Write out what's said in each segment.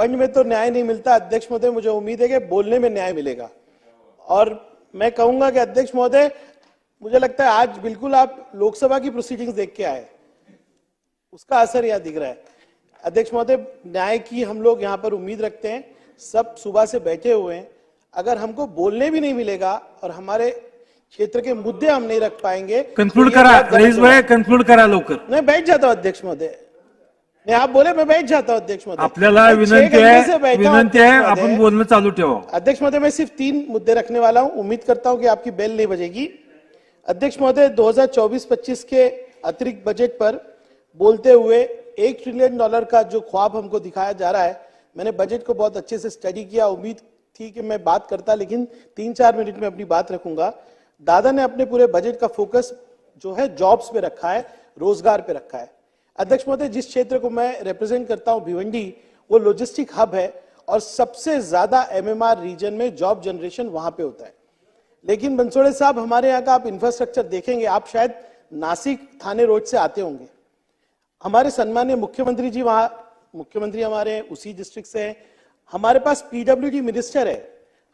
Fund में तो न्याय नहीं मिलता अध्यक्ष महोदय, मुझे उम्मीद है कि बोलने में न्याय मिलेगा। और मैं कहूंगा कि अध्यक्ष महोदय, मुझे लगता है आज बिल्कुल आप लोकसभा की प्रोसीडिंग्स देख के आए, उसका असर यहां दिख रहा है। अध्यक्ष महोदय, न्याय की हम लोग यहाँ पर उम्मीद रखते हैं, सब सुबह से बैठे हुए हैं। अगर हमको बोलने भी नहीं मिलेगा और हमारे क्षेत्र के मुद्दे हम नहीं रख पाएंगे, कंक्लूड करा रईस भाई, कंक्लूड करा लवकर। मैं बैठ जाता हूं अध्यक्ष महोदय, नहीं आप बोले मैं बैठ जाता हूं अध्यक्ष महोदय। आपल्याला विनंती आहे आपण बोलणं चालू ठेवा। अध्यक्ष महोदय, मैं सिर्फ 3 मुद्दे रखने वाला हूं, उम्मीद करता हूं कि आपकी बेल नहीं बजेगी। अध्यक्ष महोदय, 2024-25 के अतिरिक्त बजट पर बोलते हुए $1 ट्रिलियन का जो ख्वाब हमको दिखाया जा रहा है, मैंने बजट को बहुत अच्छे से स्टडी किया, उम्मीद थी कि मैं बात करता, लेकिन 3-4 मिनट में अपनी बात रखूंगा। दादा ने अपने पूरे बजट का फोकस जो है जॉब्स पे रखा है, रोजगार पे रखा है। अध्यक्ष महोदय, जिस क्षेत्र को मैं रिप्रेजेंट करता हूं भिवंडी, वो लॉजिस्टिक हब है और सबसे ज्यादा MMR रीजन में जॉब जनरेशन वहां पे होता है। लेकिन बंसोड़े साहब, हमारे यहाँ का आप इंफ्रास्ट्रक्चर देखेंगे, आप शायद नासिक थाने रोड से आते होंगे। हमारे सम्मानीय मुख्यमंत्री जी वहां, मुख्यमंत्री हमारे उसी डिस्ट्रिक्ट से हैं। हमारे पास PWD मिनिस्टर है,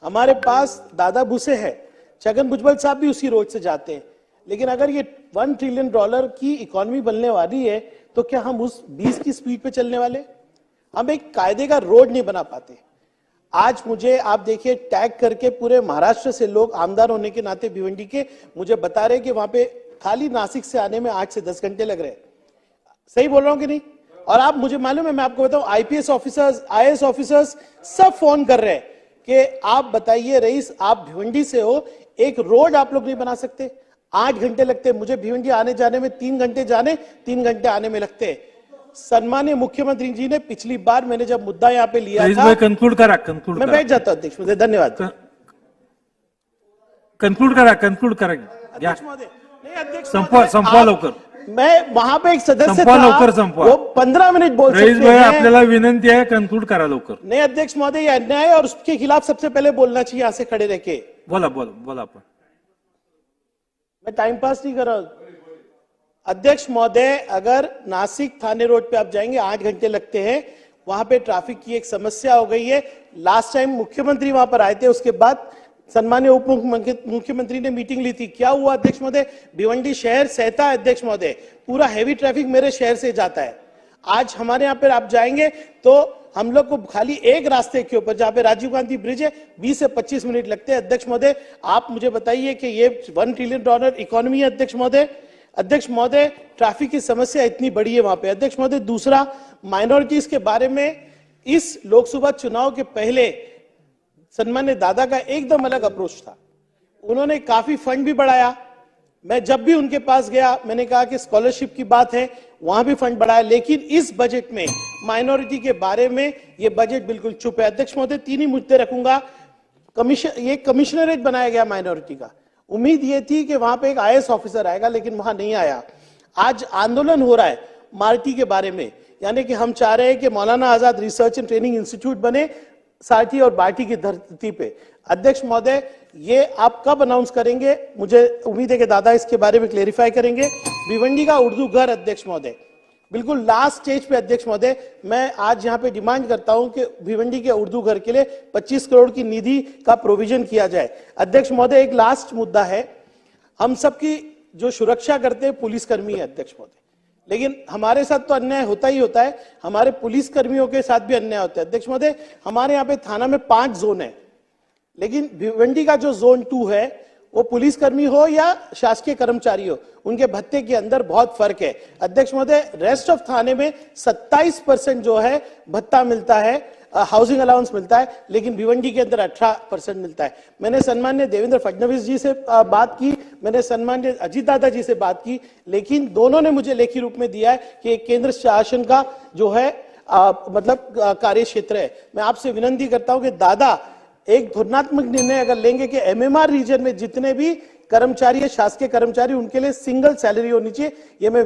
हमारे पास दादा भूसे है, छगन भुजबल साहब भी उसी रोड से जाते हैं। लेकिन अगर ये $1 ट्रिलियन की इकोनॉमी बनने वाली है, तो क्या हम उस 20 की स्पीड पे चलने वाले? हम एक कायदे का रोड नहीं बना पाते। आज मुझे आप देखिए, टैग करके पूरे महाराष्ट्र से लोग आमदार होने के नाते भिवंडी के मुझे बता रहे कि वहां पे खाली नासिक से आने में 8 से 10 घंटे लग रहे हैं। सही बोल रहा हूं कि नहीं? और आप, मुझे मालूम है, मैं आपको बताऊं, IPS ऑफिसर्स, IAS ऑफिसर्स सब फोन कर रहे हैं कि आप बताइए रईस, आप भिवंडी से हो, एक रोड आप लोग नहीं बना सकते? 8 घंटे लगते हैं मुझे भिवंडी आने जाने में, 3 घंटे जाने 3 घंटे आने में लगते हैं। सम्मानीय मुख्यमंत्री जी ने पिछली बार मैंने जब मुद्दा यहाँ पे लिया था, कंक्लूड करा, कंक्लूड मैं बैठ जाता हूं अध्यक्ष महोदय, धन्यवाद। कंक्लूड करा, कंक्लूड करा अध्यक्ष महोदय, नहीं अध्यक्ष, संपवा लवकर। मैं वहां पे एक सदस्य संपवा था, लवकर, संपवा। वो 15 मिनट बोल सकते रईस भाई, आपल्याला विनंती आहे, कंक्लूड करा लवकर। नहीं अध्यक्ष महोदय, ये अन्याय है और उसके खिलाफ सबसे पहले बोलना चाहिए यहाँ से खड़े रह के। बोला बोला बोला आपण। मैं टाइम पास नहीं कर रहा हूं अध्यक्ष महोदय। अगर नासिक थाने रोड पे आप जाएंगे 8 घंटे लगते हैं, वहां पे ट्रैफिक की एक समस्या हो गई है। लास्ट टाइम मुख्यमंत्री वहां पर आए थे, उसके बाद सम्मानीय उप मुख्यमंत्री ने मीटिंग ली थी। क्या हुआ अध्यक्ष महोदय? भिवंडी शहर सहता है अध्यक्ष महोदय, पूरा हैवी ट्रैफिक मेरे शहर से जाता है। आज हमारे यहाँ पे आप जाएंगे तो हम लोग को खाली एक रास्ते के ऊपर, जहां पे राजीव गांधी ब्रिज है, 20 से 25 मिनट लगते हैं। अध्यक्ष महोदय, आप मुझे बताइए कि ये $1 ट्रिलियन इकोनॉमी है अध्यक्ष महोदय। अध्यक्ष महोदय, ट्रैफिक की समस्या इतनी बड़ी है वहां पे। अध्यक्ष महोदय, दूसरा, माइनॉरिटीज के बारे में इस लोकसभा चुनाव के पहले सम्मान्य दादा का एकदम अलग अप्रोच था। उन्होंने काफी फंड भी बढ़ाया। मैं जब भी उनके पास गया, मैंने कहा कि स्कॉलरशिप की बात है, वहां भी फंड बढ़ाया। लेकिन इस बजट में माइनॉरिटी के बारे में ये बजट बिल्कुल चुप है। अध्यक्ष महोदय, 3 ही मुद्दे रखूंगा। ये कमिश्नरेट बनाया गया माइनॉरिटी का, उम्मीद ये थी कि वहां पे एक IAS ऑफिसर आएगा, लेकिन वहां नहीं आया। आज आंदोलन हो रहा है मार्टी के बारे में, यानी कि हम चाह रहे हैं कि Maulana Azad research and training institute बने साठी और बाटी की धरती पे। अध्यक्ष महोदय, ये आप कब अनाउंस करेंगे? मुझे उम्मीद है कि दादा इसके बारे में क्लेरिफाई करेंगे। भिवंडी का उर्दू घर अध्यक्ष महोदय, बिल्कुल लास्ट स्टेज पे अध्यक्ष महोदय, मैं आज यहाँ पे डिमांड करता हूं कि भिवंडी के उर्दू घर के लिए 25 करोड़ की निधि का प्रोविजन किया जाए। अध्यक्ष महोदय, एक लास्ट मुद्दा है, हम सबकी जो सुरक्षा करते हैं पुलिसकर्मी है अध्यक्ष महोदय, लेकिन हमारे साथ तो अन्याय होता ही होता है, हमारे पुलिस कर्मियों के साथ भी अन्याय होता है। अध्यक्ष महोदय, हमारे यहाँ पे थाना में 5 जोन है, लेकिन भिवंडी का जो जोन 2 है, वो पुलिसकर्मी हो या शासकीय कर्मचारी हो, उनके भत्ते के अंदर बहुत फर्क है। अध्यक्ष महोदय, रेस्ट ऑफ थाने में 27% जो है भत्ता मिलता है, हाउसिंग अलाउंस मिलता है, लेकिन भिवंडी के अंदर 18% मिलता है। मैंने सम्मान्य देवेंद्र फडणवीस जी से बात की, मैंने सम्मान्य अजीत दादा जी से बात की, लेकिन दोनों ने मुझे लेखी रूप में दिया है कि केंद्र शासन का जो है मतलब कार्य क्षेत्र है। मैं आपसे विनती करता हूं कि दादा एक धुरनात्मक निर्णय अगर लेंगे कि MMR रीजन में जितने भी कर्मचारी है, शासकीय कर्मचारी, उनके लिए सिंगल सैलरी होनी चाहिए, ये मैं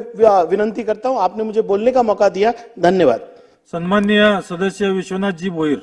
विनंती करता हूं। आपने मुझे बोलने का मौका दिया, धन्यवाद। सन्माननीय सदस्य विश्वनाथ जी भोईर।